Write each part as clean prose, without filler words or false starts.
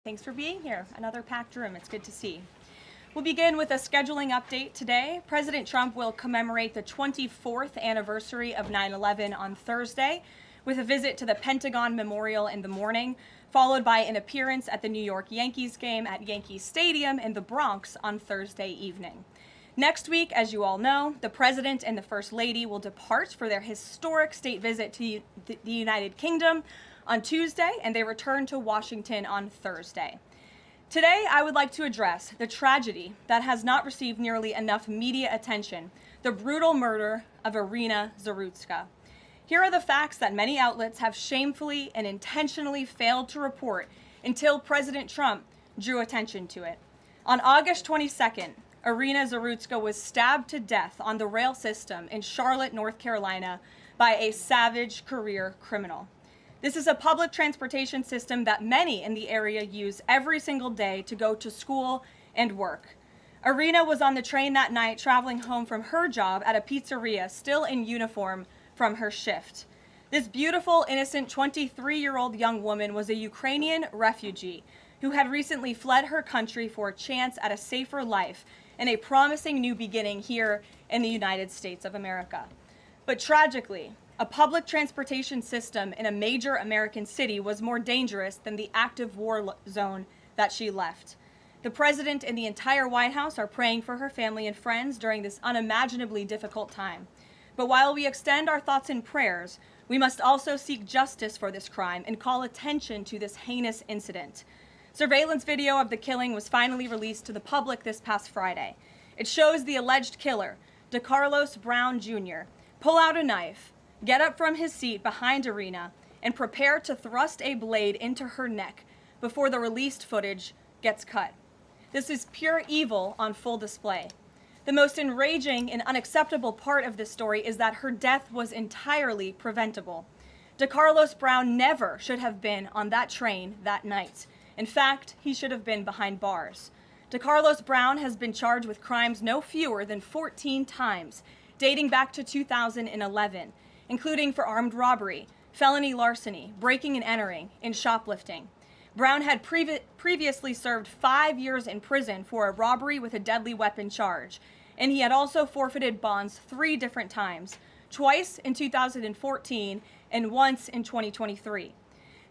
Thanks for being here. Another packed room. It's good to see. We'll begin with a scheduling update today. President Trump will commemorate the 24th anniversary of 9/11 on Thursday with a visit to the Pentagon Memorial in the morning, followed by an appearance at the New York Yankees game at Yankee Stadium in the Bronx on Thursday evening. Next week, as you all know, the President and the First Lady will depart for their historic state visit to the United Kingdom on Tuesday, and they return to Washington on Thursday. Today, I would like to address the tragedy that has not received nearly enough media attention, the brutal murder of Irina Zarutska. Here are the facts that many outlets have shamefully and intentionally failed to report until President Trump drew attention to it. On August 22nd, Irina Zarutska was stabbed to death on the rail system in Charlotte, North Carolina, by a savage career criminal. This is a public transportation system that many in the area use every single day to go to school and work. Irina was on the train that night traveling home from her job at a pizzeria, still in uniform from her shift. This beautiful, innocent 23-year-old young woman was a Ukrainian refugee who had recently fled her country for a chance at a safer life and a promising new beginning here in the United States of America. But tragically, a public transportation system in a major American city was more dangerous than the active war zone that she left. The president and the entire White House are praying for her family and friends during this unimaginably difficult time. But while we extend our thoughts and prayers, we must also seek justice for this crime and call attention to this heinous incident. Surveillance video of the killing was finally released to the public this past Friday. It shows the alleged killer, DeCarlos Brown Jr., pull out a knife, get up from his seat behind Irina, and prepare to thrust a blade into her neck before the released footage gets cut. This is pure evil on full display. The most enraging and unacceptable part of this story is that her death was entirely preventable. DeCarlos Brown never should have been on that train that night. In fact, he should have been behind bars. DeCarlos Brown has been charged with crimes no fewer than 14 times, dating back to 2011, including for armed robbery, felony larceny, breaking and entering, and shoplifting. Brown had previously served 5 years in prison for a robbery with a deadly weapon charge, and he had also forfeited bonds 3 different times, twice in 2014 and once in 2023.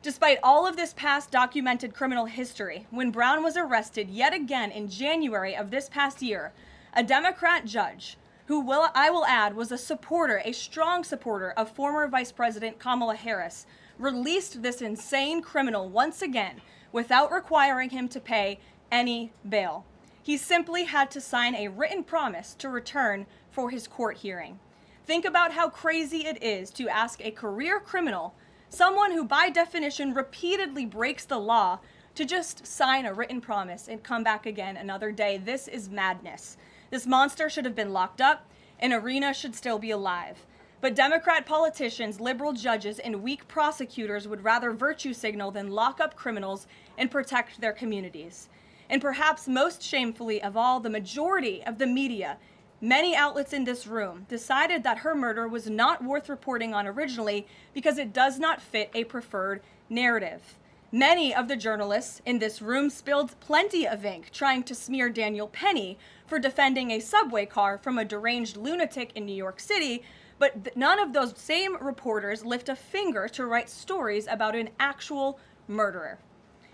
Despite all of this past documented criminal history, when Brown was arrested yet again in January of this past year, a Democrat judge, I will add was a strong supporter of former Vice President Kamala Harris, released this insane criminal once again without requiring him to pay any bail. He simply had to sign a written promise to return for his court hearing. Think about how crazy it is to ask a career criminal, someone who by definition repeatedly breaks the law, to just sign a written promise and come back again another day. This is madness. This monster should have been locked up, and Irina should still be alive. But Democrat politicians, liberal judges, and weak prosecutors would rather virtue signal than lock up criminals and protect their communities. And perhaps most shamefully of all, the majority of the media, many outlets in this room, decided that her murder was not worth reporting on originally because it does not fit a preferred narrative. Many of the journalists in this room spilled plenty of ink trying to smear Daniel Penny for defending a subway car from a deranged lunatic in New York City, but none of those same reporters lift a finger to write stories about an actual murderer.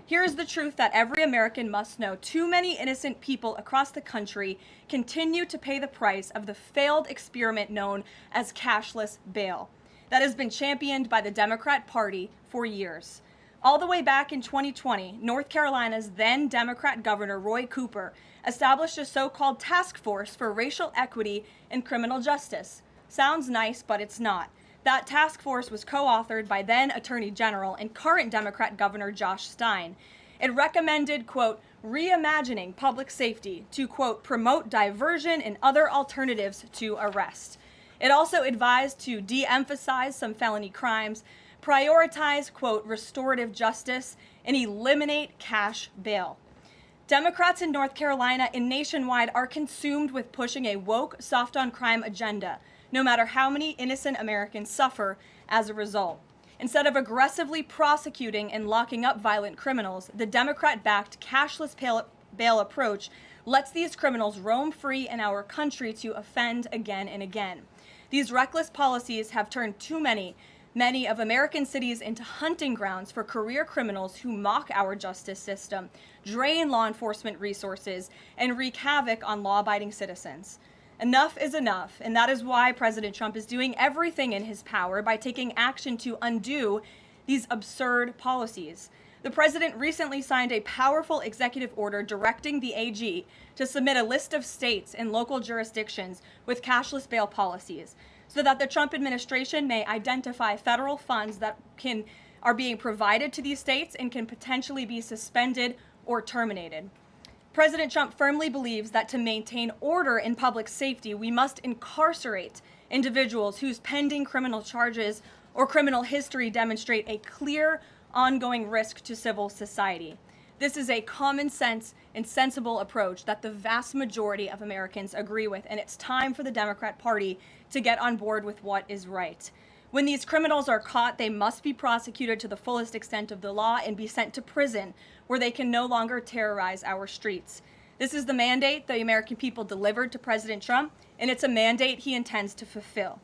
Here's the truth that every American must know. Too many innocent people across the country continue to pay the price of the failed experiment known as cashless bail that has been championed by the Democrat Party for years. All the way back in 2020, North Carolina's then Democrat Governor Roy Cooper established a so-called task force for racial equity and criminal justice. Sounds nice, but it's not. That task force was co-authored by then Attorney General and current Democrat Governor Josh Stein. It recommended, quote, reimagining public safety to, quote, promote diversion and other alternatives to arrest. It also advised to de-emphasize some felony crimes, prioritize, quote, restorative justice, and eliminate cash bail. Democrats in North Carolina and nationwide are consumed with pushing a woke, soft-on-crime agenda, no matter how many innocent Americans suffer as a result. Instead of aggressively prosecuting and locking up violent criminals, the Democrat-backed cashless bail approach lets these criminals roam free in our country to offend again and again. These reckless policies have turned too many of American cities into hunting grounds for career criminals who mock our justice system, drain law enforcement resources, and wreak havoc on law-abiding citizens. Enough is enough, and that is why President Trump is doing everything in his power by taking action to undo these absurd policies. The president recently signed a powerful executive order directing the AG to submit a list of states and local jurisdictions with cashless bail policies, so that the Trump administration may identify federal funds that are being provided to these states and can potentially be suspended or terminated. President Trump firmly believes that to maintain order in public safety, we must incarcerate individuals whose pending criminal charges or criminal history demonstrate a clear, ongoing risk to civil society. This is a common sense and sensible approach that the vast majority of Americans agree with, and it's time for the Democrat Party to get on board with what is right. When these criminals are caught, they must be prosecuted to the fullest extent of the law and be sent to prison, where they can no longer terrorize our streets. This is the mandate the American people delivered to President Trump, and it's a mandate he intends to fulfill.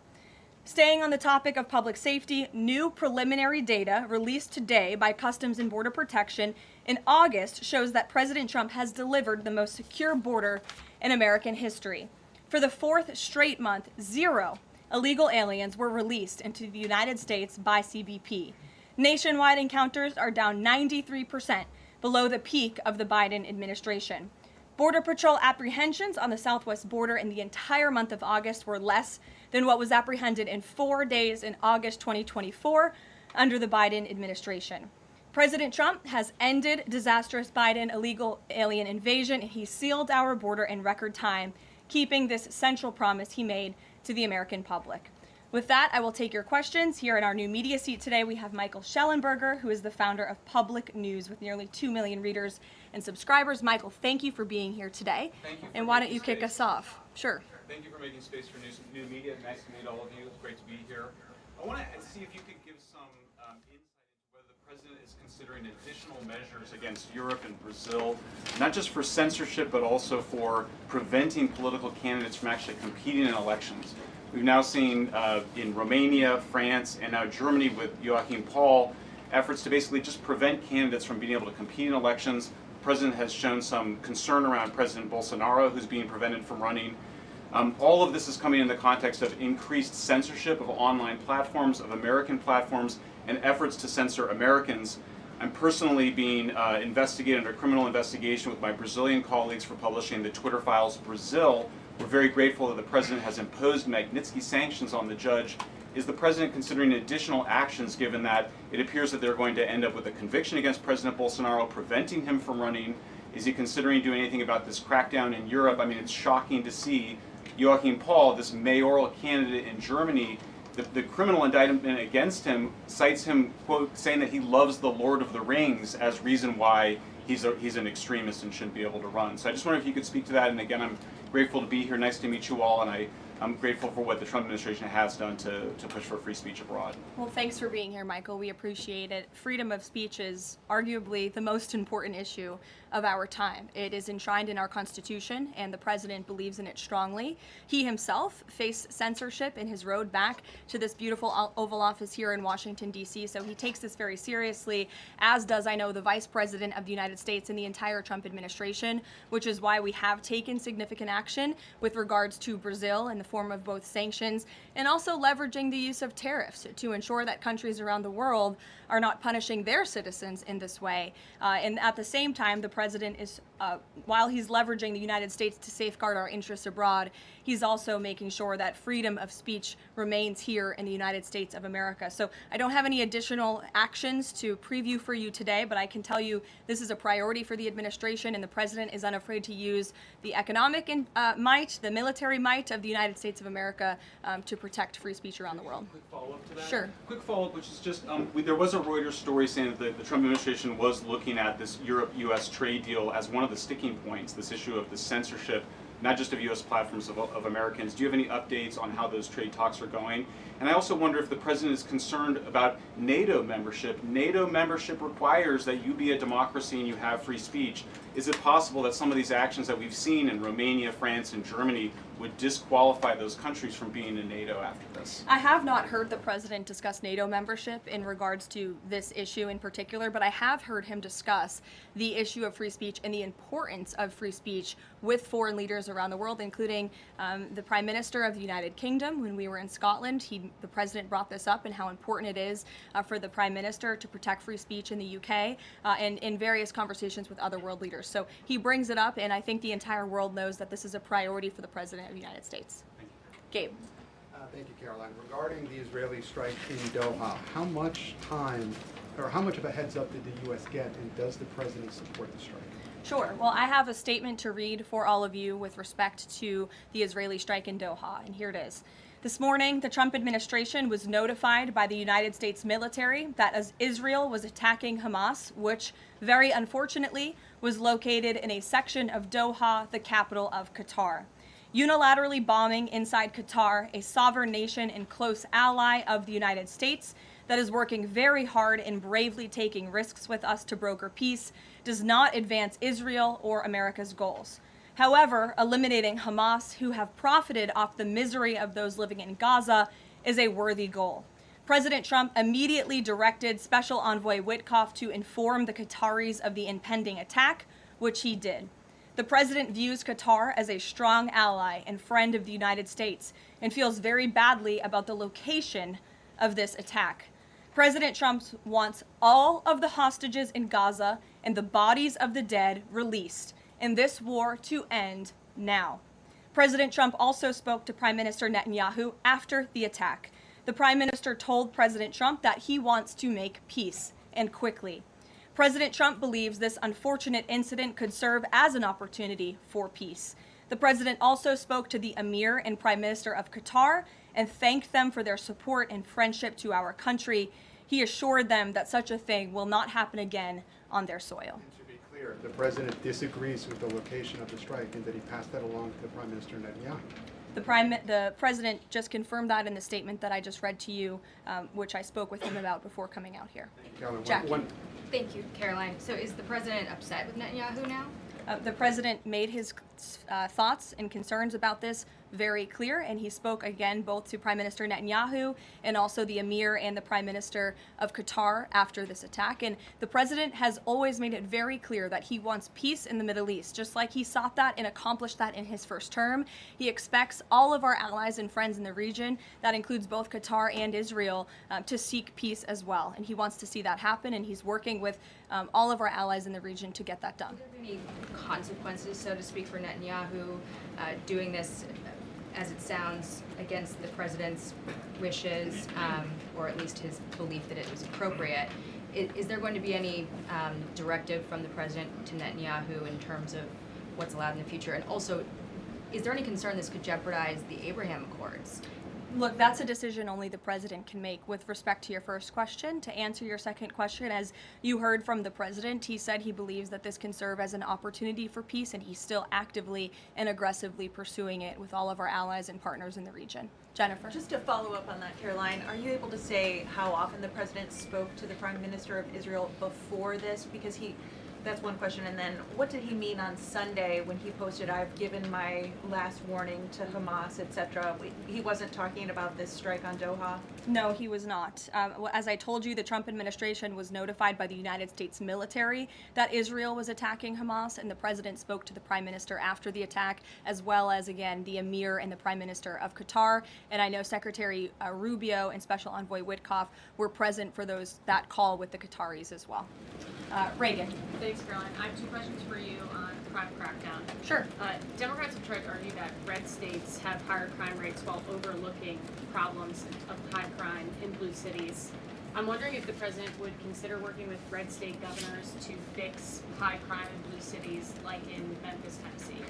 Staying on the topic of public safety, new preliminary data released today by Customs and Border Protection in August shows that President Trump has delivered the most secure border in American history. For the fourth straight month, 0 illegal aliens were released into the United States by CBP. Nationwide encounters are down 93% below the peak of the Biden administration. Border Patrol apprehensions on the southwest border in the entire month of August were less than what was apprehended in 4 days in August 2024 under the Biden administration. President Trump has ended disastrous Biden illegal alien invasion, and he sealed our border in record time, keeping this central promise he made to the American public. With that, I will take your questions. Here in our new media seat today, we have Michael Schellenberger, who is the founder of Public News with nearly 2 million readers and subscribers. Michael, thank you for being here today. Thank you. And why don't you kick us off? Sure. Thank you for making space for new media. Nice to meet all of you. It's great to be here. I want to see if you could give some insight into whether the president is considering additional measures against Europe and Brazil, not just for censorship, but also for preventing political candidates from actually competing in elections. We've now seen in Romania, France, and now Germany with Joachim Paul, efforts to basically just prevent candidates from being able to compete in elections. The president has shown some concern around President Bolsonaro, who's being prevented from running. All of this is coming in the context of increased censorship of online platforms, of American platforms, and efforts to censor Americans. I'm personally being investigated under criminal investigation with my Brazilian colleagues for publishing the Twitter Files Brazil. We're very grateful that the president has imposed Magnitsky sanctions on the judge. Is the president considering additional actions, given that it appears that they're going to end up with a conviction against President Bolsonaro, preventing him from running? Is he considering doing anything about this crackdown in Europe? I mean, it's shocking to see Joachim Paul, this mayoral candidate in Germany, the criminal indictment against him cites him, quote, saying that he loves the Lord of the Rings as reason why he's an extremist and shouldn't be able to run. So I just wonder if you could speak to that. And again, I'm grateful to be here. Nice to meet you all. And I'm grateful for what the Trump administration has done to push for free speech abroad. Well, thanks for being here, Michael. We appreciate it. Freedom of speech is arguably the most important issue of our time. It is enshrined in our Constitution, and the president believes in it strongly. He himself faced censorship in his road back to this beautiful Oval Office here in Washington, D.C., so he takes this very seriously, as does, I know, the Vice President of the United States and the entire Trump administration, which is why we have taken significant action with regards to Brazil in the form of both sanctions and also leveraging the use of tariffs to ensure that countries around the world are not punishing their citizens in this way. And at the same time, the president is, while he's leveraging the United States to safeguard our interests abroad, he's also making sure that freedom of speech remains here in the United States of America. So I don't have any additional actions to preview for you today, but I can tell you this is a priority for the administration, and the president is unafraid to use the economic might, the military might of the United States of America to protect free speech around the world. Quick follow-up to that? Sure. Quick follow-up, which is just, there was a Reuters story saying that the Trump administration was looking at this Europe-U.S. trade deal as one of the sticking points, this issue of the censorship not just of U.S. platforms, of Americans. Do you have any updates on how those trade talks are going? And I also wonder if the president is concerned about NATO membership. NATO membership requires that you be a democracy and you have free speech. Is it possible that some of these actions that we've seen in Romania, France, and Germany would disqualify those countries from being in NATO after this? I have not heard the president discuss NATO membership in regards to this issue in particular, but I have heard him discuss the issue of free speech and the importance of free speech with foreign leaders around the world, including the Prime Minister of the United Kingdom. When we were in Scotland, the president brought this up and how important it is for the Prime Minister to protect free speech in the UK and in various conversations with other world leaders. So he brings it up, and I think the entire world knows that this is a priority for the President of the United States. Gabe. Thank you, Caroline. Regarding the Israeli strike in Doha, how much time or how much of a heads up did the U.S. get, and does the president support the strike? Sure. Well, I have a statement to read for all of you with respect to the Israeli strike in Doha, and here it is. This morning, the Trump administration was notified by the United States military that as Israel was attacking Hamas, which very unfortunately was located in a section of Doha, the capital of Qatar. Unilaterally bombing inside Qatar, a sovereign nation and close ally of the United States that is working very hard and bravely taking risks with us to broker peace, does not advance Israel or America's goals. However, eliminating Hamas, who have profited off the misery of those living in Gaza, is a worthy goal. President Trump immediately directed Special Envoy Witkoff to inform the Qataris of the impending attack, which he did. The president views Qatar as a strong ally and friend of the United States and feels very badly about the location of this attack. President Trump wants all of the hostages in Gaza and the bodies of the dead released, and this war to end now. President Trump also spoke to Prime Minister Netanyahu after the attack. The Prime Minister told President Trump that he wants to make peace, and quickly. President Trump believes this unfortunate incident could serve as an opportunity for peace. The president also spoke to the Emir and Prime Minister of Qatar and thanked them for their support and friendship to our country. He assured them that such a thing will not happen again on their soil. And to be clear, the president disagrees with the location of the strike, and that he passed that along to Prime Minister Netanyahu. The president just confirmed that in the statement that I just read to you, which I spoke with him about before coming out here. Caroline, Jackie. Thank you, Caroline. So is the president upset with Netanyahu now? The president made his thoughts and concerns about this very clear, and he spoke again both to Prime Minister Netanyahu and also the Emir and the Prime Minister of Qatar after this attack. And the president has always made it very clear that he wants peace in the Middle East, just like he sought that and accomplished that in his first term. He expects all of our allies and friends in the region, that includes both Qatar and Israel, to seek peace as well. And he wants to see that happen, and he's working with all of our allies in the region to get that done. Are there any consequences, so to speak, for Netanyahu doing this, as it sounds, against the president's wishes, or at least his belief that it was appropriate? Is there going to be any directive from the president to Netanyahu in terms of what's allowed in the future? And also, is there any concern this could jeopardize the Abraham Accords? Look, that's a decision only the president can make. With respect to your first question, to answer your second question, as you heard from the president, he said he believes that this can serve as an opportunity for peace, and he's still actively and aggressively pursuing it with all of our allies and partners in the region. Jennifer. Just to follow up on that, Caroline, are you able to say how often the president spoke to the Prime Minister of Israel before this? Because that's one question. And then what did he mean on Sunday when he posted, "I've given my last warning to Hamas," etc.? He wasn't talking about this strike on Doha? No, he was not. As I told you, the Trump administration was notified by the United States military that Israel was attacking Hamas, and the president spoke to the Prime Minister after the attack, as well as, again, the Emir and the Prime Minister of Qatar. And I know Secretary Rubio and Special Envoy Witkoff were present for that call with the Qataris as well. Reagan. Thanks, Caroline. I have two questions for you on crime crackdown. Sure. Democrats have tried to argue that red states have higher crime rates while overlooking problems of high crime in blue cities. I'm wondering if the president would consider working with red state governors to fix high crime in blue cities like in Memphis, Tennessee.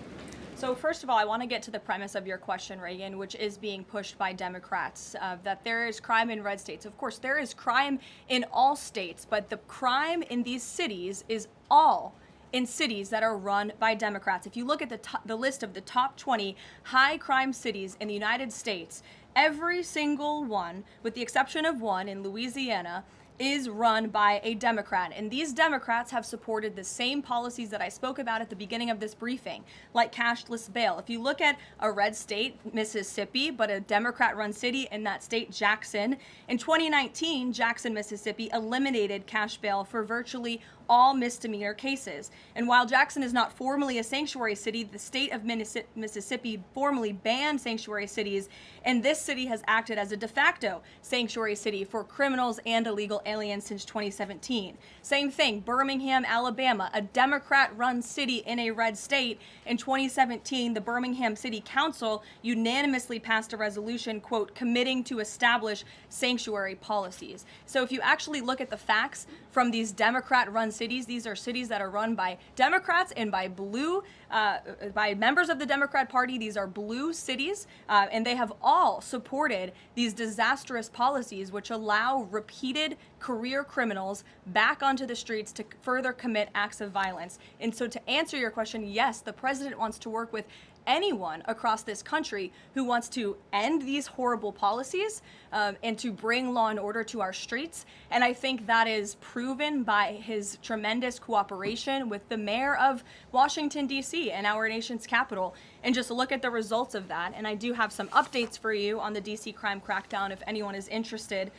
So first of all, I want to get to the premise of your question, Reagan, which is being pushed by Democrats, that there is crime in red states. Of course, there is crime in all states, but the crime in these cities is all in cities that are run by Democrats. If you look at the list of the top 20 high crime cities in the United States, every single one, with the exception of one in Louisiana, is run by a Democrat. And these Democrats have supported the same policies that I spoke about at the beginning of this briefing, like cashless bail. If you look at a red state, Mississippi, but a Democrat-run city in that state, Jackson, in 2019, Jackson, Mississippi eliminated cash bail for virtually all misdemeanor cases. And while Jackson is not formally a sanctuary city, the state of Mississippi formally banned sanctuary cities, and this city has acted as a de facto sanctuary city for criminals and illegal aliens since 2017. Same thing, Birmingham, Alabama, a Democrat-run city in a red state. In 2017, the Birmingham City Council unanimously passed a resolution, quote, committing to establish sanctuary policies. So if you actually look at the facts from these Democrat-run cities, these are cities that are run by Democrats and by by members of the Democrat Party. These are blue cities, and they have all supported these disastrous policies which allow repeated career criminals back onto the streets to further commit acts of violence. And so to answer your question, yes, the president wants to work with anyone across this country who wants to end these horrible policies and to bring law and order to our streets. And I think that is proven by his tremendous cooperation with the mayor of Washington, D.C. and our nation's capital. And just look at the results of that. And I do have some updates for you on the D.C. crime crackdown if anyone is interested.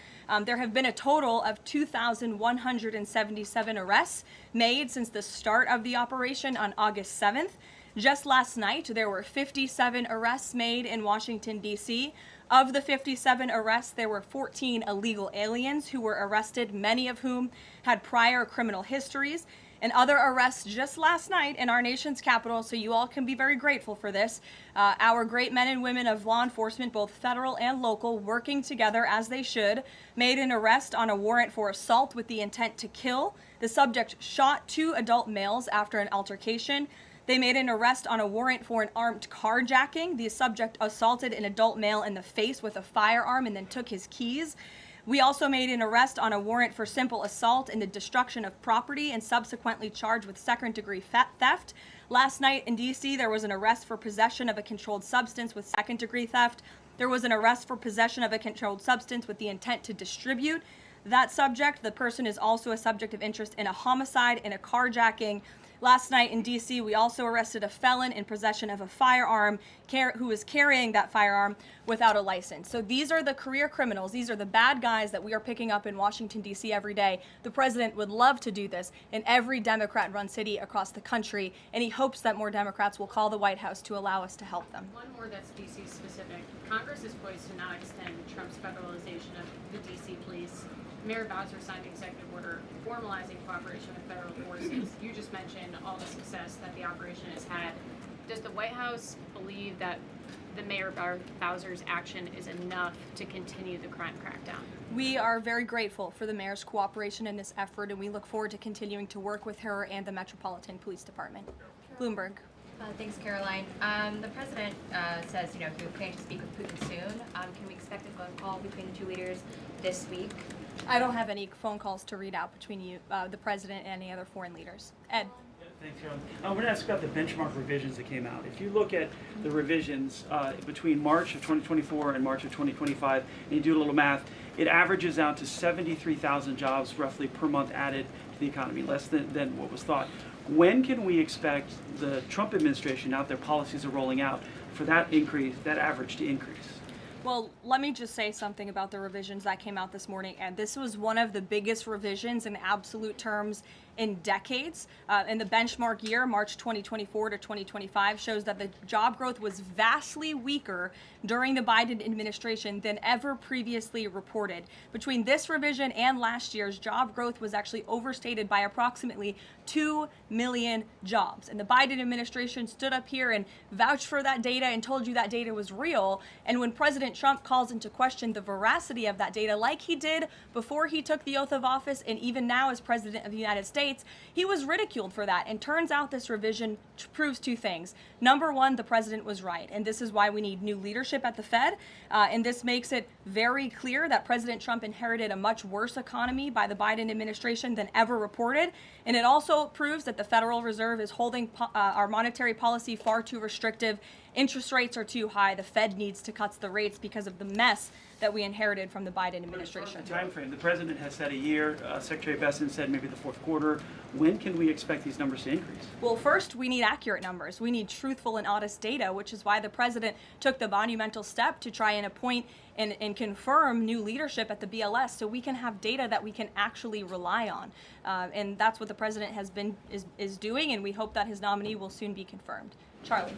There have been a total of 2,177 arrests made since the start of the operation on August 7th. Just last night, there were 57 arrests made in Washington, D.C. Of the 57 arrests, there were 14 illegal aliens who were arrested, many of whom had prior criminal histories. And other arrests just last night in our nation's capital, so you all can be very grateful for this. Our great men and women of law enforcement, both federal and local, working together as they should, made an arrest on a warrant for assault with the intent to kill. The subject shot 2 adult males after an altercation. They made an arrest on a warrant for an armed carjacking. The subject assaulted an adult male in the face with a firearm and then took his keys. We also made an arrest on a warrant for simple assault and the destruction of property and subsequently charged with second-degree theft. Last night in D.C., there was an arrest for possession of a controlled substance with second-degree theft. There was an arrest for possession of a controlled substance with the intent to distribute that subject. The person is also a subject of interest in a homicide and a carjacking. Last night in D.C., we also arrested a felon in possession of a firearm who was carrying that firearm without a license. So these are the career criminals. These are the bad guys that we are picking up in Washington, D.C. every day. The president would love to do this in every Democrat-run city across the country, and he hopes that more Democrats will call the White House to allow us to help them. One more that's D.C. specific. Congress is poised to not extend Trump's federalization of the D.C. police. Mayor Bowser signed an executive order formalizing cooperation with federal forces. You just mentioned all the success that the operation has had. Does the White House believe that the Mayor Bowser's action is enough to continue the crime crackdown? We are very grateful for the mayor's cooperation in this effort, and we look forward to continuing to work with her and the Metropolitan Police Department. Bloomberg. Thanks, Karoline. The president says, he plans to speak with Putin soon. Can we expect a phone call between the two leaders this week? I don't have any phone calls to read out between you, the president, and any other foreign leaders. Ed. Thanks, Carolyn. I want to ask about the benchmark revisions that came out. If you look at the revisions between March of 2024 and March of 2025, and you do a little math, it averages out to 73,000 jobs roughly per month added to the economy, less than what was thought. When can we expect the Trump administration, now that their policies are rolling out, for that increase, that average to increase? Well, let me just say something about the revisions that came out this morning. And this was one of the biggest revisions in absolute terms in decades. In the benchmark year, March 2024 to 2025, shows that the job growth was vastly weaker during the Biden administration than ever previously reported. Between this revision and last year's, job growth was actually overstated by approximately 2 million jobs. And the Biden administration stood up here and vouched for that data and told you that data was real. And when President Trump calls into question the veracity of that data, like he did before he took the oath of office and even now as President of the United States, States, he was ridiculed for that. And turns out this revision proves two things. Number one, the president was right, and this is why we need new leadership at the Fed. And this makes it very clear that President Trump inherited a much worse economy by the Biden administration than ever reported. And it also proves that the Federal Reserve is holding our monetary policy far too restrictive. Interest rates are too high. The Fed needs to cut the rates because of the mess that we inherited from the Biden administration. Time frame. The president has said a year. Secretary Besson said maybe the fourth quarter. When can we expect these numbers to increase? Well, first, we need accurate numbers. We need truthful and honest data, which is why the president took the monumental step to try and appoint and confirm new leadership at the BLS so we can have data that we can actually rely on. And that's what the president is doing, and we hope that his nominee will soon be confirmed. Charlie.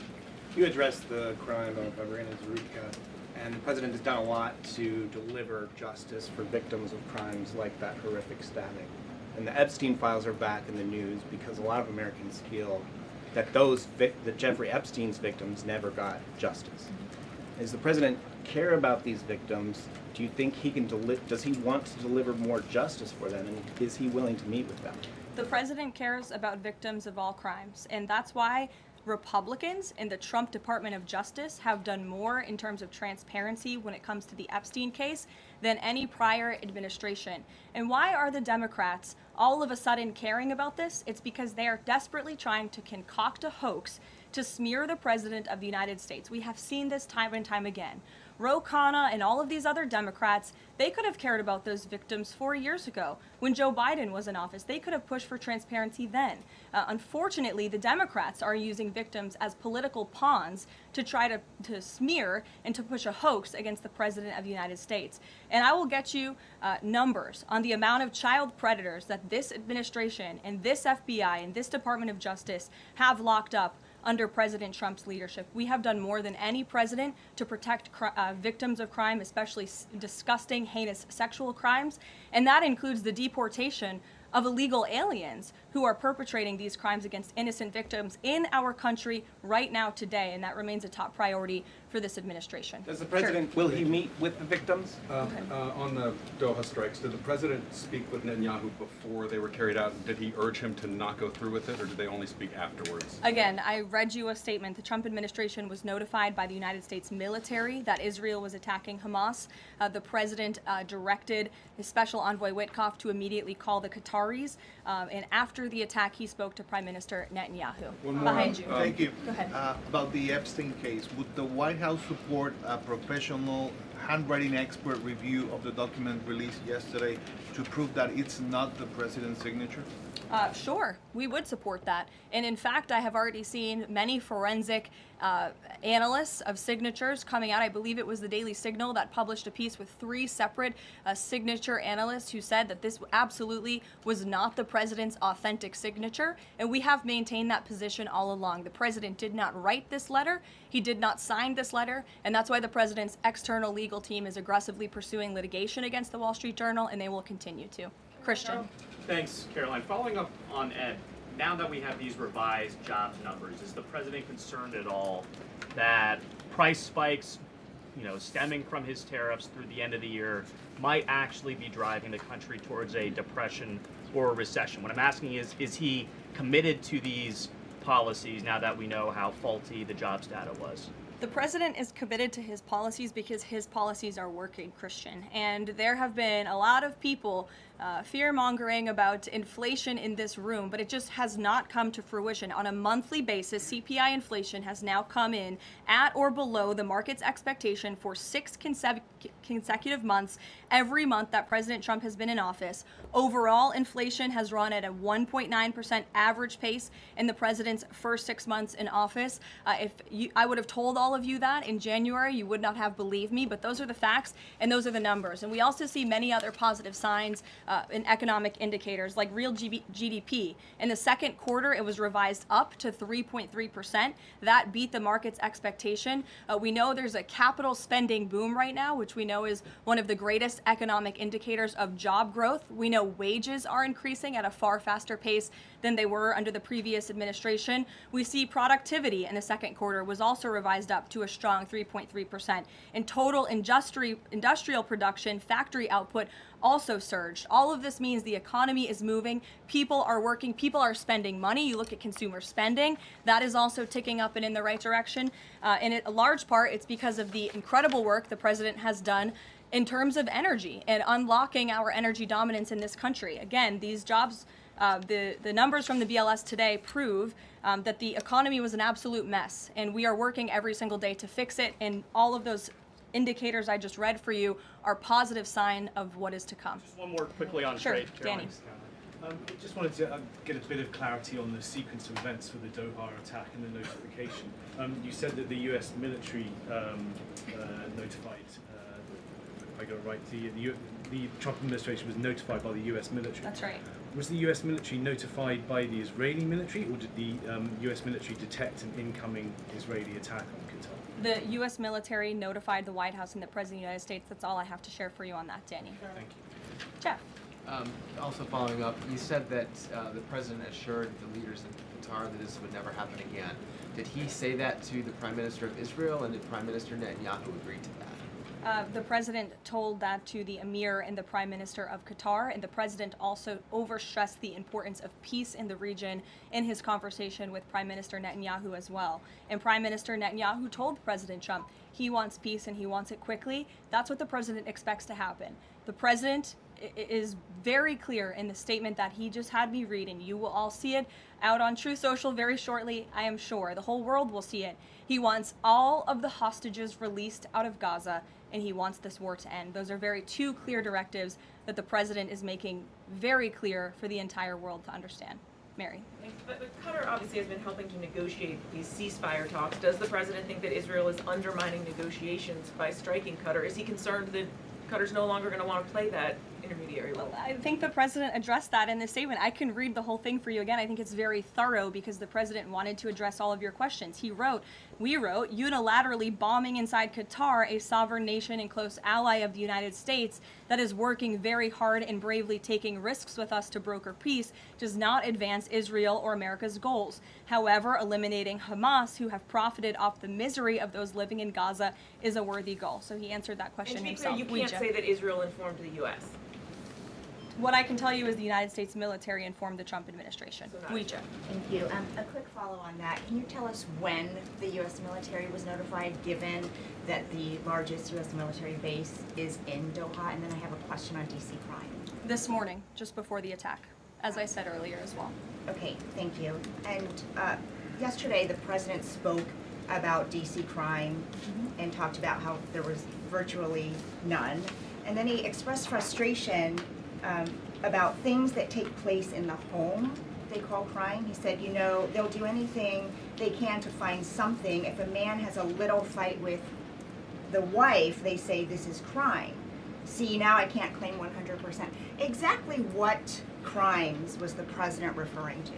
You addressed the crime of Irina Zurika, and the president has done a lot to deliver justice for victims of crimes like that horrific stabbing. And the Epstein files are back in the news because a lot of Americans feel that that Jeffrey Epstein's victims never got justice. Does the president care about these victims? Do you think he can does he want to deliver more justice for them, and is he willing to meet with them? The president cares about victims of all crimes, and that's why Republicans in the Trump Department of Justice have done more in terms of transparency when it comes to the Epstein case than any prior administration. And why are the Democrats all of a sudden caring about this? It's because they are desperately trying to concoct a hoax to smear the President of the United States. We have seen this time and time again. Ro Khanna and all of these other Democrats, they could have cared about those victims 4 years ago when Joe Biden was in office. They could have pushed for transparency then. Unfortunately, the Democrats are using victims as political pawns to try to smear and to push a hoax against the President of the United States. And I will get you numbers on the amount of child predators that this administration and this FBI and this Department of Justice have locked up under President Trump's leadership. We have done more than any president to protect victims of crime, especially disgusting, heinous sexual crimes. And that includes the deportation of illegal aliens who are perpetrating these crimes against innocent victims in our country right now today. And that remains a top priority for this administration. Does the president, will he meet with the victims? On the Doha strikes, did the president speak with Netanyahu before they were carried out? Did he urge him to not go through with it, or did they only speak afterwards? Again, I read you a statement. The Trump administration was notified by the United States military that Israel was attacking Hamas. The president directed his special envoy Witkoff to immediately call the Qataris. And after the attack, he spoke to Prime Minister Netanyahu. One more. Behind you. Thank you. Go ahead. About the Epstein case, would the White House support a professional handwriting expert review of the document released yesterday to prove that it's not the president's signature? Sure, we would support that. And in fact, I have already seen many forensic analysts of signatures coming out. I believe it was the Daily Signal that published a piece with 3 separate signature analysts who said that this absolutely was not the president's authentic signature. And we have maintained that position all along. The president did not write this letter. He did not sign this letter. And that's why the president's external legal team is aggressively pursuing litigation against the Wall Street Journal, and they will continue to. Christian. Thanks, Karoline. Following up on Ed, now that we have these revised jobs numbers, is the president concerned at all that price spikes, stemming from his tariffs through the end of the year might actually be driving the country towards a depression or a recession? What I'm asking is he committed to these policies now that we know how faulty the jobs data was? The president is committed to his policies because his policies are working, Christian. And there have been a lot of people fear-mongering about inflation in this room, but it just has not come to fruition. On a monthly basis, CPI inflation has now come in at or below the market's expectation for 6 consecutive months, every month that President Trump has been in office. Overall, inflation has run at a 1.9% average pace in the president's first 6 months in office. I would have told all of you that in January, you would not have believed me, but those are the facts and those are the numbers. And we also see many other positive signs in economic indicators like real GDP. In the second quarter, it was revised up to 3.3%. That beat the market's expectation. We know there's a capital spending boom right now, which we know is one of the greatest economic indicators of job growth. We know wages are increasing at a far faster pace than they were under the previous administration. We see productivity in the second quarter was also revised up to a strong 3.3%. In total industrial production, factory output also surged. All of this means the economy is moving, people are working, people are spending money. You look at consumer spending, that is also ticking up and in the right direction. In a large part, it's because of the incredible work the president has done in terms of energy and unlocking our energy dominance in this country. Again, these jobs, the numbers from the BLS today prove that the economy was an absolute mess, and we are working every single day to fix it, and all of those indicators I just read for you are positive sign of what is to come. Just one more quickly on Sure, trade. Danny. Just wanted to get a bit of clarity on the sequence of events for the Doha attack and the notification. You said that the U.S. military notified, if I got it right, the Trump administration was notified by the U.S. military. That's right. Was the U.S. military notified by the Israeli military, or did the U.S. military detect an incoming Israeli attack on Qatar? The U.S. military notified the White House and the President of the United States. That's all I have to share for you on that, Danny. Thank you. Jeff. Also following up, you said that the president assured the leaders in Qatar that this would never happen again. Did he say that to the Prime Minister of Israel, and did Prime Minister Netanyahu agree to that? The president told that to the emir and the prime minister of Qatar, and the president also overstressed the importance of peace in the region in his conversation with Prime Minister Netanyahu as well. And Prime Minister Netanyahu told President Trump he wants peace and he wants it quickly. That's what the president expects to happen. The president is very clear in the statement that he just had me read, and you will all see it out on Truth Social very shortly, I am sure. The whole world will see it. He wants all of the hostages released out of Gaza, and he wants this war to end. Those are two clear directives that the president is making very clear for the entire world to understand. Mary. But Qatar obviously has been helping to negotiate these ceasefire talks. Does the president think that Israel is undermining negotiations by striking Qatar? Is he concerned that Qatar's no longer going to want to play that intermediary role? Well, I think the president addressed that in the statement. I can read the whole thing for you again. I think it's very thorough because the president wanted to address all of your questions. We wrote, unilaterally bombing inside Qatar, a sovereign nation and close ally of the United States that is working very hard and bravely taking risks with us to broker peace, does not advance Israel or America's goals. However, eliminating Hamas, who have profited off the misery of those living in Gaza, is a worthy goal. So he answered that question and to be himself. clear, you can't say that Israel informed the U.S. What I can tell you is the United States military informed the Trump administration. Ouija. Thank you. A quick follow on that. Can you tell us when the U.S. military was notified, given that the largest U.S. military base is in Doha? And then I have a question on D.C. crime. This morning, just before the attack, as I said earlier as well. Okay, thank you. And yesterday, the president spoke about D.C. crime and talked about how there was virtually none. And then he expressed frustration about things that take place in the home they call crime. He said, you know, they'll do anything they can to find something. If a man has a little fight with the wife, they say this is crime. See, now I can't claim 100%. Exactly what crimes was the president referring to?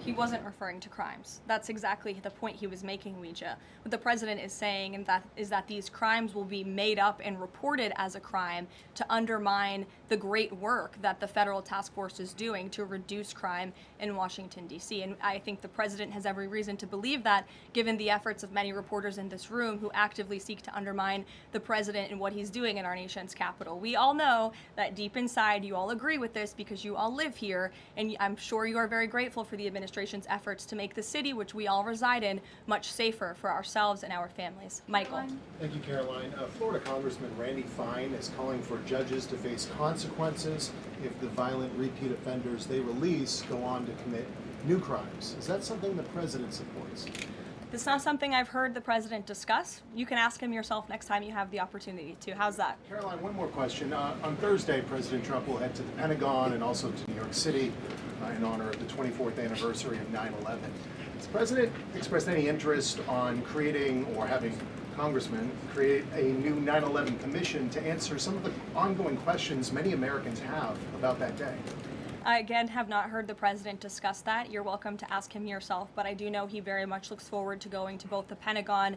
He wasn't referring to crimes. That's exactly the point he was making, Ouija. What the president is saying is that these crimes will be made up and reported as a crime to undermine the great work that the federal task force is doing to reduce crime in Washington, D.C. And I think the president has every reason to believe that, given the efforts of many reporters in this room who actively seek to undermine the president and what he's doing in our nation's capital. We all know that deep inside you all agree with this because you all live here, and I'm sure you are very grateful for the administration's efforts to make the city, which we all reside in, much safer for ourselves and our families. Michael. Thank you, Caroline. Florida Congressman Randy Fine is calling for judges to face consequences if the violent repeat offenders they release go on to commit new crimes. Is that something the president supports? This is not something I've heard the president discuss. You can ask him yourself next time you have the opportunity to. How's that? Caroline, one more question. On Thursday, President Trump will head to the Pentagon and also to New York City in honor of the 24th anniversary of 9/11. Has the president expressed any interest on creating or having congressmen create a new 9/11 commission to answer some of the ongoing questions many Americans have about that day? I, again, have not heard the president discuss that. You're welcome to ask him yourself, but I do know he very much looks forward to going to both the Pentagon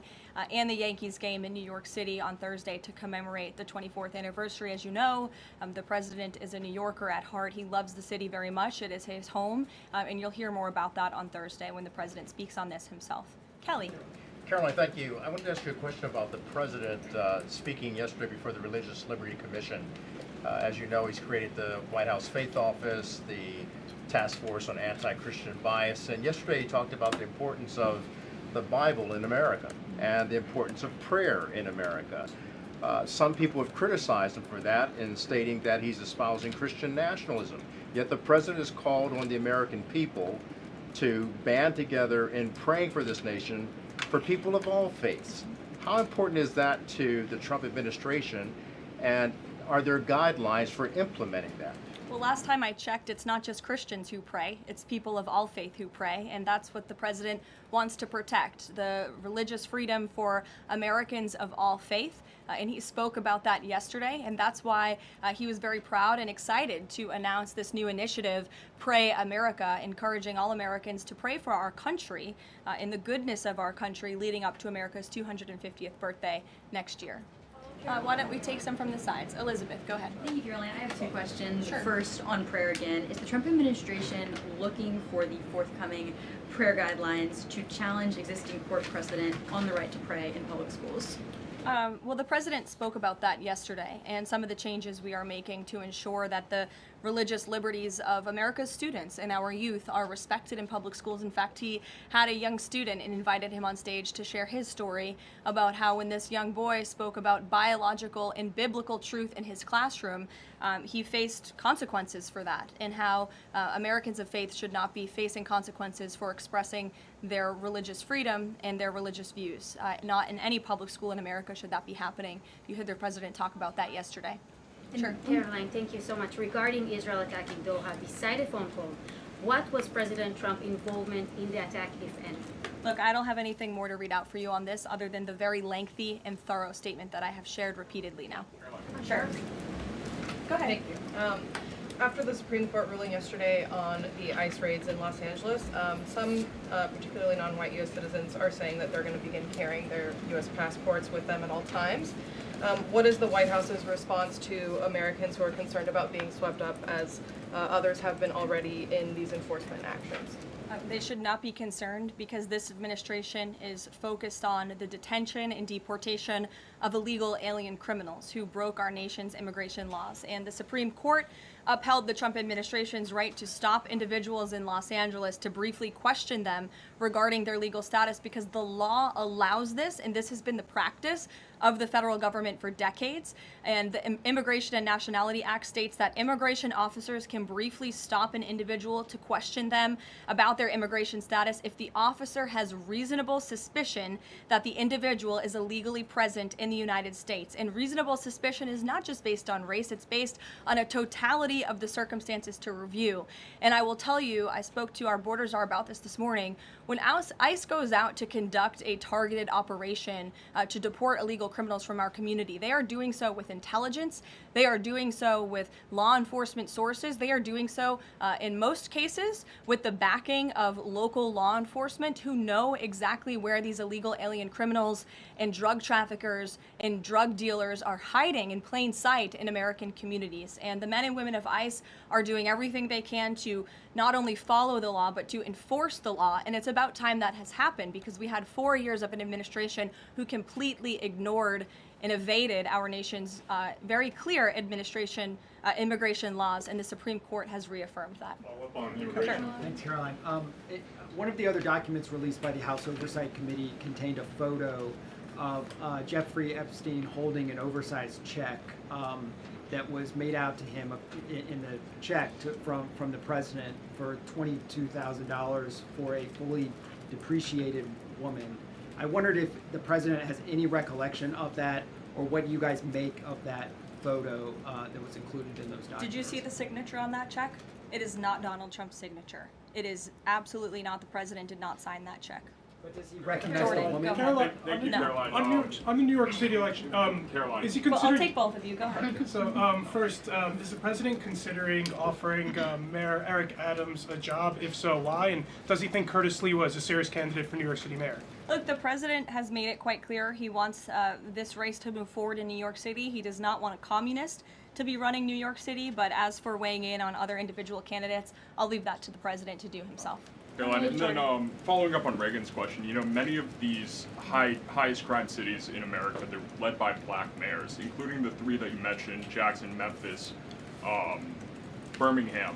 and the Yankees game in New York City on Thursday to commemorate the 24th anniversary. As you know, the president is a New Yorker at heart. He loves the city very much. It is his home, and you'll hear more about that on Thursday when the president speaks on this himself. Kelly. Caroline, thank you. I wanted to ask you a question about the president speaking yesterday before the Religious Liberty Commission. As you know, he's created the White House Faith Office, the Task Force on Anti-Christian Bias, and yesterday he talked about the importance of the Bible in America and the importance of prayer in America. Some people have criticized him for that in stating that he's espousing Christian nationalism. Yet the president has called on the American people to band together in praying for this nation for people of all faiths. How important is that to the Trump administration, and are there guidelines for implementing that? Well, last time I checked, it's not just Christians who pray, it's people of all faith who pray, and that's what the president wants to protect, the religious freedom for Americans of all faith. And he spoke about that yesterday, and that's why he was very proud and excited to announce this new initiative, Pray America, encouraging all Americans to pray for our country and the goodness of our country leading up to America's 250th birthday next year. Why don't we take some from the sides? Elizabeth, go ahead. Thank you, Karoline. I have two questions. Sure. First, on prayer again. Is the Trump administration looking for the forthcoming prayer guidelines to challenge existing court precedent on the right to pray in public schools? Well, the president spoke about that yesterday, and some of the changes we are making to ensure that the religious liberties of America's students and our youth are respected in public schools. In fact, he had a young student and invited him on stage to share his story about how when this young boy spoke about biological and biblical truth in his classroom, he faced consequences for that, and how Americans of faith should not be facing consequences for expressing their religious freedom and their religious views. Not in any public school in America should that be happening. You heard the president talk about that yesterday. Sure. Karoline, thank you so much. Regarding Israel attacking Doha, beside a phone call, what was President Trump's involvement in the attack, if any? Look, I don't have anything more to read out for you on this other than the very lengthy and thorough statement that I have shared repeatedly now. Sure. Go ahead. Thank you. After the Supreme Court ruling yesterday on the ICE raids in Los Angeles, some, particularly non-white U.S. citizens, are saying that they're going to begin carrying their U.S. passports with them at all times. What is the White House's response to Americans who are concerned about being swept up, as others have been already, in these enforcement actions? They should not be concerned, because this administration is focused on the detention and deportation of illegal alien criminals who broke our nation's immigration laws. And the Supreme Court upheld the Trump administration's right to stop individuals in Los Angeles to briefly question them regarding their legal status, because the law allows this, and this has been the practice of the federal government for decades. And the Immigration and Nationality Act states that immigration officers can briefly stop an individual to question them about their immigration status if the officer has reasonable suspicion that the individual is illegally present in the United States. And reasonable suspicion is not just based on race, it's based on a totality of the circumstances to review. And I will tell you, I spoke to our border czar about this morning. When ICE goes out to conduct a targeted operation to deport illegal criminals from our community, they are doing so with intelligence, they are doing so with law enforcement sources, they are doing so in most cases with the backing of local law enforcement who know exactly where these illegal alien criminals and drug traffickers and drug dealers are hiding in plain sight in American communities. And the men and women of ICE are doing everything they can to not only follow the law, but to enforce the law. And it's about time that has happened, because we had 4 years of an administration who completely ignored and evaded our nation's very clear immigration laws, and the Supreme Court has reaffirmed that. Thanks, Caroline. One of the other documents released by the House Oversight Committee contained a photo of Jeffrey Epstein holding an oversized check that was made out to him in the check from the president for $22,000 for a fully depreciated woman. I wondered if the president has any recollection of that, or what you guys make of that photo that was included in those documents. Did you see the signature on that check? It is not Donald Trump's signature. It is absolutely not. The president did not sign that check. But does he recognize the Jordan, woman? go ahead. Thank you, No. Caroline. On the New York City election, Caroline. is he Well, considering? I'll take both of you. Go ahead. So first, is the president considering offering Mayor Eric Adams a job? If so, why? And does he think Curtis Lee was a serious candidate for New York City mayor? Look, the president has made it quite clear he wants this race to move forward in New York City. He does not want a communist to be running New York City, but as for weighing in on other individual candidates, I'll leave that to the president to do himself. Caroline, and then following up on Reagan's question, many of these highest crime cities in America, they're led by black mayors, including the three that you mentioned, Jackson, Memphis, Birmingham.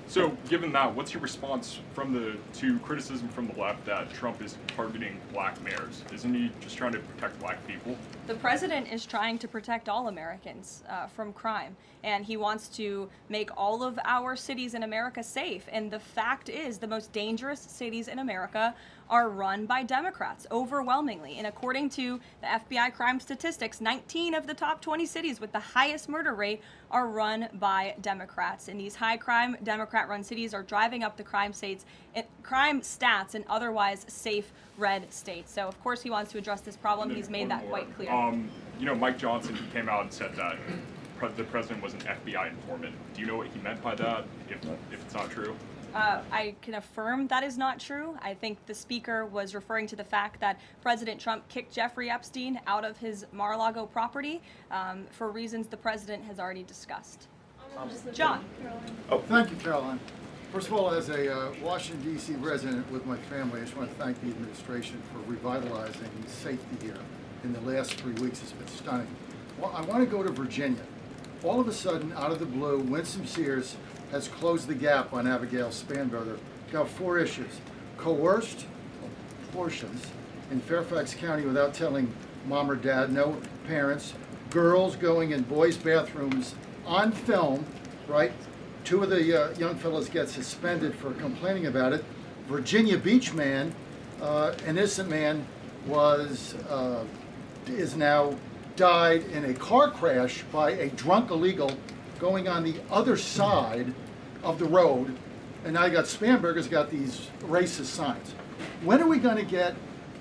So given that, what's your response to criticism from the left that Trump is targeting black mayors? Isn't he just trying to protect black people? The president is trying to protect all Americans from crime, and he wants to make all of our cities in America safe. And the fact is, the most dangerous cities in America are run by Democrats, overwhelmingly. And according to the FBI crime statistics, 19 of the top 20 cities with the highest murder rate are run by Democrats. And these high crime Democrat-run cities are driving up the crime stats in otherwise safe red states. So of course he wants to address this problem. He's made that quite clear. Mike Johnson, he came out and said that the president was an FBI informant. Do you know what he meant by that, if it's not true? I can affirm that is not true. I think the speaker was referring to the fact that President Trump kicked Jeffrey Epstein out of his Mar-a-Lago property for reasons the president has already discussed. John. Oh, thank you, Caroline. First of all, as a Washington, D.C. resident with my family, I just want to thank the administration for revitalizing safety here in the last 3 weeks. It's been stunning. Well, I want to go to Virginia. All of a sudden, out of the blue, Winsome Sears has closed the gap on Abigail Spanberger. Got 4 issues. Coerced abortions in Fairfax County without telling mom or dad, no parents, girls going in boys' bathrooms on film, right? 2 of the young fellows get suspended for complaining about it. Virginia Beach man, an innocent man, is now died in a car crash by a drunk illegal going on the other side of the road, and now you got Spanberger's got these racist signs. When are we going to get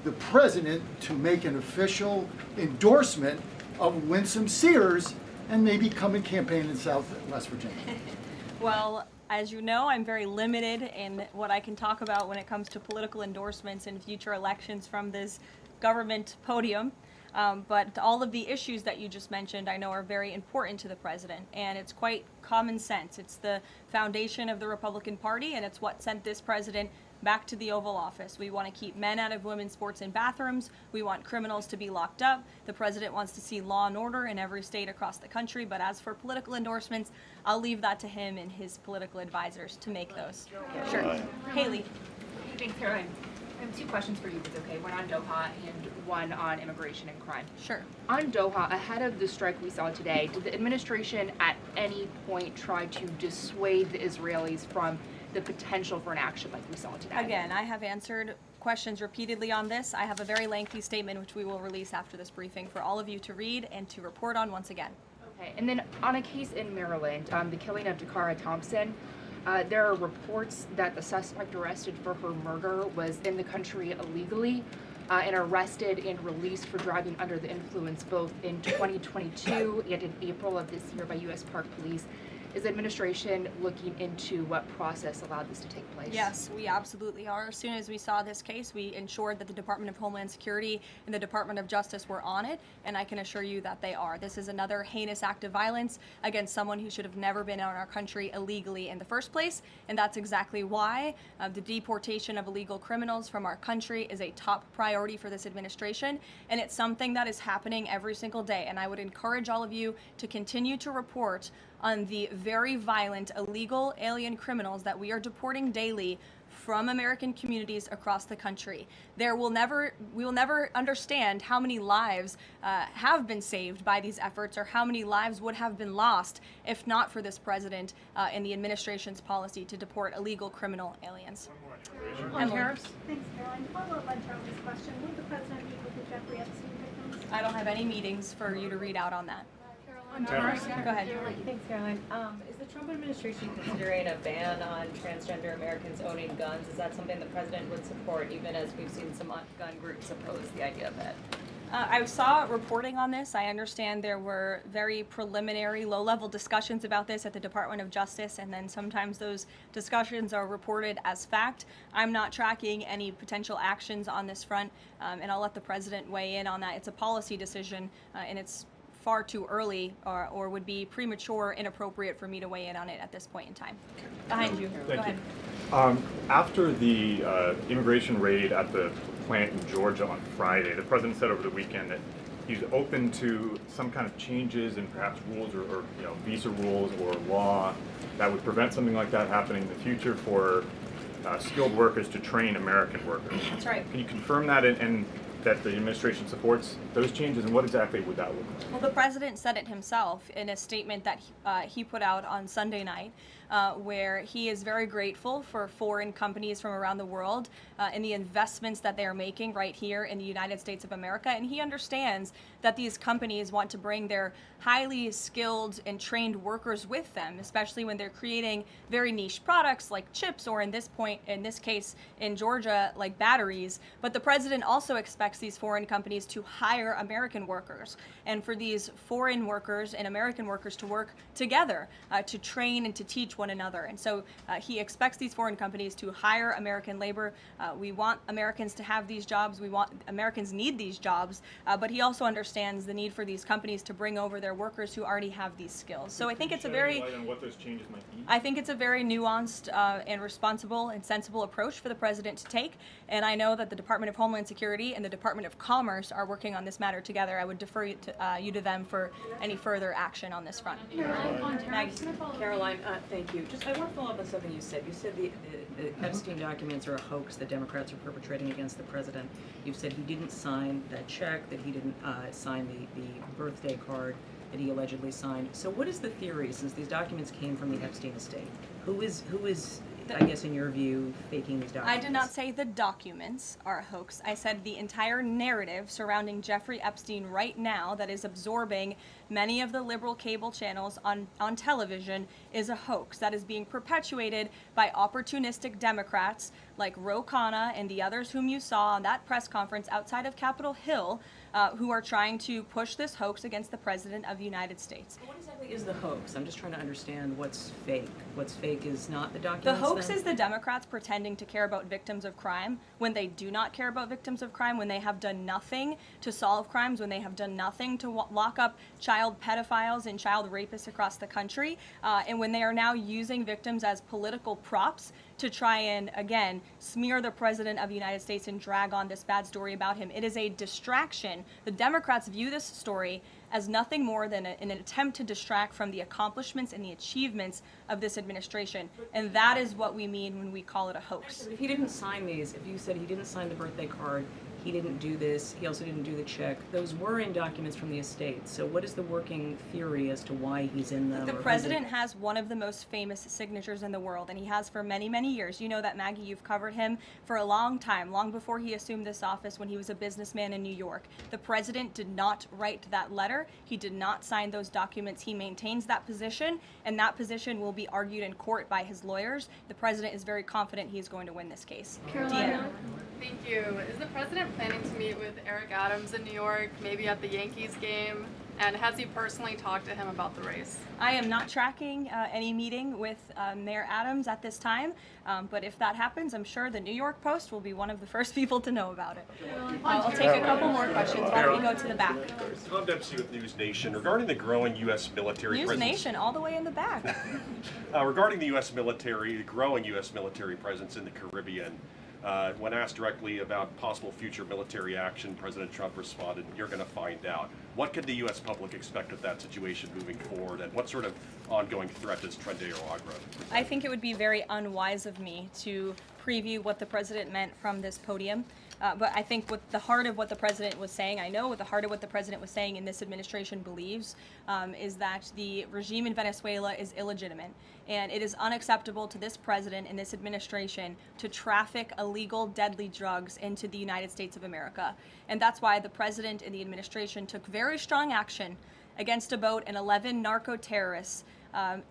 the president to make an official endorsement of Winsome Sears and maybe come and campaign in West Virginia? Well, as you know, I'm very limited in what I can talk about when it comes to political endorsements in future elections from this government podium. But all of the issues that you just mentioned I know are very important to the president, and it's quite common sense. It's the foundation of the Republican Party, and it's what sent this president back to the Oval Office. We want to keep men out of women's sports and bathrooms. We want criminals to be locked up. The president wants to see law and order in every state across the country. But as for political endorsements, I'll leave that to him and his political advisors to make those. Sure. Haley. Thanks, Caroline. I have 2 questions for you, if it's okay. One on Doha and one on immigration and crime. Sure. On Doha, ahead of the strike we saw today, did the administration at any point try to dissuade the Israelis from the potential for an action like we saw today? Again, I have answered questions repeatedly on this. I have a very lengthy statement which we will release after this briefing for all of you to read and to report on once again. Okay, and then on a case in Maryland, the killing of Dakara Thompson, there are reports that the suspect arrested for her murder was in the country illegally and arrested and released for driving under the influence both in 2022 and in April of this year by U.S. Park Police. Is the administration looking into what process allowed this to take place? Yes, we absolutely are. As soon as we saw this case, we ensured that the Department of Homeland Security and the Department of Justice were on it, and I can assure you that they are. This is another heinous act of violence against someone who should have never been in our country illegally in the first place, and that's exactly why the deportation of illegal criminals from our country is a top priority for this administration, and it's something that is happening every single day. And I would encourage all of you to continue to report on the very violent illegal alien criminals that we are deporting daily from American communities across the country. We will never understand how many lives have been saved by these efforts, or how many lives would have been lost if not for this president and the administration's policy to deport illegal criminal aliens. On tariffs? Thanks, Caroline. To follow up on Charlie's question, would the president meet with the Jeffrey Epstein victims? I don't have any meetings for you to read out on that. On tariffs? Go ahead. Thanks, Caroline. Is the Trump administration considering a ban on transgender Americans owning guns? Is that something the president would support, even as we've seen some gun groups oppose the idea of it? I saw reporting on this. I understand there were very preliminary, low-level discussions about this at the Department of Justice, and then sometimes those discussions are reported as fact. I'm not tracking any potential actions on this front, and I'll let the president weigh in on that. It's a policy decision, and it's far too early or would be premature, inappropriate for me to weigh in on it at this point in time. Behind you. Go ahead. After the immigration raid at the plant in Georgia on Friday, the president said over the weekend that he's open to some kind of changes in perhaps rules or visa rules or law that would prevent something like that happening in the future for skilled workers to train American workers. That's right. Can you confirm that and that the administration supports those changes, and what exactly would that look like? Well, the president said it himself in a statement that he put out on Sunday night, where he is very grateful for foreign companies from around the world and the investments that they are making right here in the United States of America. And he understands that these companies want to bring their highly skilled and trained workers with them, especially when they're creating very niche products like chips, or in this case in Georgia, like batteries. But the president also expects these foreign companies to hire American workers, and for these foreign workers and American workers to work together to train and to teach one another. And so he expects these foreign companies to hire American labor. We want Americans to have these jobs. Americans need these jobs, but he also understands the need for these companies to bring over their workers who already have these skills. So I think it's a very, what those changes might be? I think it's a very nuanced and responsible and sensible approach for the president to take. And I know that the Department of Homeland Security and the Department of Commerce are working on this matter together. I would defer you to them for any further action on this front. Karoline, thank you. Just, I want to follow up on something you said. You said the Epstein documents are a hoax that Democrats are perpetrating against the president. You've said he didn't sign that check, that he didn't sign the birthday card that he allegedly signed. So what is the theory, since these documents came from the Epstein estate? Who is I guess in your view, faking these documents? I did not say the documents are a hoax. I said the entire narrative surrounding Jeffrey Epstein right now that is absorbing many of the liberal cable channels on television is a hoax that is being perpetuated by opportunistic Democrats like Ro Khanna and the others whom you saw on that press conference outside of Capitol Hill, who are trying to push this hoax against the President of the United States. What exactly is the hoax? I'm just trying to understand what's fake. What's fake is not the The documents. hoax is the Democrats pretending to care about victims of crime when they do not care about victims of crime, when they have done nothing to solve crimes, when they have done nothing to lock up child pedophiles and child rapists across the country, and when they are now using victims as political props to try and, again, smear the President of the United States and drag on this bad story about him. It is a distraction. The Democrats view this story as nothing more than an attempt to distract from the accomplishments and the achievements of this administration. And that is what we mean when we call it a hoax. If he didn't sign these, if you said he didn't sign the birthday card, he didn't do this, he also didn't do the check, those were in documents from the estate. So what is the working theory as to why he's in them? The president has one of the most famous signatures in the world, and he has for many, many years. You know that, Maggie, you've covered him for a long time, long before he assumed this office when he was a businessman in New York. The president did not write that letter. He did not sign those documents. He maintains that position, and that position will be argued in court by his lawyers. The president is very confident he is going to win this case. Karoline, thank you. Is the president planning to meet with Eric Adams in New York, maybe at the Yankees game? And has he personally talked to him about the race? I am not tracking any meeting with Mayor Adams at this time, but if that happens, I'm sure the New York Post will be one of the first people to know about it. I'll take a couple more questions. Why don't we go to the back? Tom Dempsey with News Nation. Regarding the growing U.S. military News presence... Nation, all the way in the back. Regarding the U.S. military, the growing U.S. military presence in the Caribbean, when asked directly about possible future military action, President Trump responded, "You're going to find out." What could the U.S. public expect of that situation moving forward, and what sort of ongoing threat does Trendeo Agra present? I think it would be very unwise of me to preview what the president meant from this podium. But I think with the heart of what the president was saying, I know what the heart of what the president was saying and this administration believes, is that the regime in Venezuela is illegitimate. And it is unacceptable to this president and this administration to traffic illegal, deadly drugs into the United States of America. And that's why the president and the administration took very strong action against a boat and 11 narco-terrorists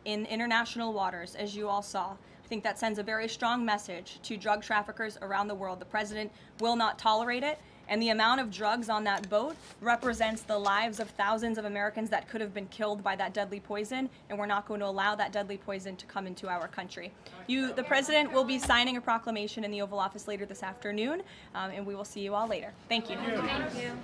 in international waters, as you all saw. I think that sends a very strong message to drug traffickers around the world. The president will not tolerate it, and the amount of drugs on that boat represents the lives of thousands of Americans that could have been killed by that deadly poison, and we're not going to allow that deadly poison to come into our country. The president will be signing a proclamation in the Oval Office later this afternoon, and we will see you all later. Thank you. Thank you.